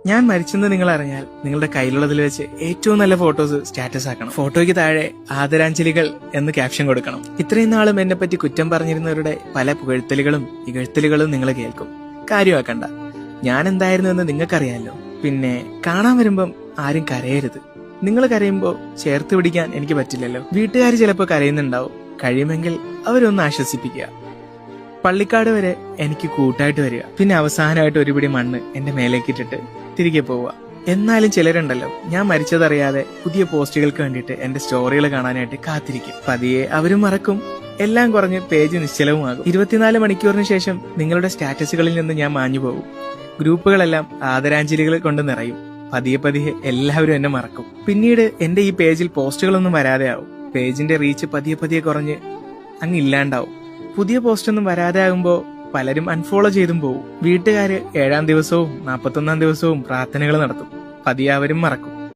ഞാൻ മരിച്ചെന്ന് നിങ്ങൾ അറിഞ്ഞാൽ നിങ്ങളുടെ കയ്യിലുള്ളതിൽ വെച്ച് ഏറ്റവും നല്ല ഫോട്ടോസ് സ്റ്റാറ്റസ് ആക്കണം. ഫോട്ടോയ്ക്ക് താഴെ ആദരാഞ്ജലികൾ എന്ന് ക്യാപ്ഷൻ കൊടുക്കണം. ഇത്രയും നാളും എന്നെ പറ്റി കുറ്റം പറഞ്ഞിരുന്നവരുടെ പല പുകഴ്ത്തലുകളും ഇകഴ്ത്തലുകളും നിങ്ങൾ കേൾക്കും. കാര്യമാക്കണ്ട, ഞാൻ എന്തായിരുന്നു എന്ന് നിങ്ങൾക്കറിയാലോ. പിന്നെ കാണാൻ വരുമ്പം ആരും കരയരുത്. നിങ്ങൾ കരയുമ്പോൾ ചേർത്ത് പിടിക്കാൻ എനിക്ക് പറ്റില്ലല്ലോ. വീട്ടുകാർ ചിലപ്പോൾ കരയുന്നുണ്ടാവും. കഴിയുമെങ്കിൽ അവരൊന്ന് ആശ്വസിപ്പിക്കുക. പള്ളിക്കാട് വരെ എനിക്ക് കൂട്ടായിട്ട് വരിക. പിന്നെ അവസാനമായിട്ട് ഒരു പിടി മണ്ണ് എന്റെ മേലേക്കിട്ടിട്ട് തിരികെ പോവുക. എന്നാലും ചിലരുണ്ടല്ലോ, ഞാൻ മരിച്ചതറിയാതെ പുതിയ പോസ്റ്റുകൾക്ക് വേണ്ടിയിട്ട് എന്റെ സ്റ്റോറികൾ കാണാനായിട്ട് കാത്തിരിക്കും. പതിയെ അവരും മറക്കും. എല്ലാം കുറഞ്ഞ് പേജ് നിശ്ചലവുമാകും. 24 മണിക്കൂറിന് ശേഷം നിങ്ങളുടെ സ്റ്റാറ്റസുകളിൽ നിന്ന് ഞാൻ മാഞ്ഞു പോകും. ഗ്രൂപ്പുകളെല്ലാം ആദരാഞ്ജലികൾ കൊണ്ട് നിറയും. പതിയെ പതിയെ എല്ലാവരും എന്നെ മറക്കും. പിന്നീട് എന്റെ ഈ പേജിൽ പോസ്റ്റുകളൊന്നും വരാതെ ആവും. പേജിന്റെ റീച്ച് പതിയെ പതിയെ കുറഞ്ഞ് അങ്ങ് ഇല്ലാണ്ടാവും. പുതിയ പോസ്റ്റൊന്നും വരാതെ ആകുമ്പോ പലരും അൺഫോളോ ചെയ്തും പോകും. വീട്ടുകാര് 7-ാം ദിവസവും 41-ാം ദിവസവും പ്രാർത്ഥനകൾ നടത്തും. പതിയെ അവരും മറക്കും.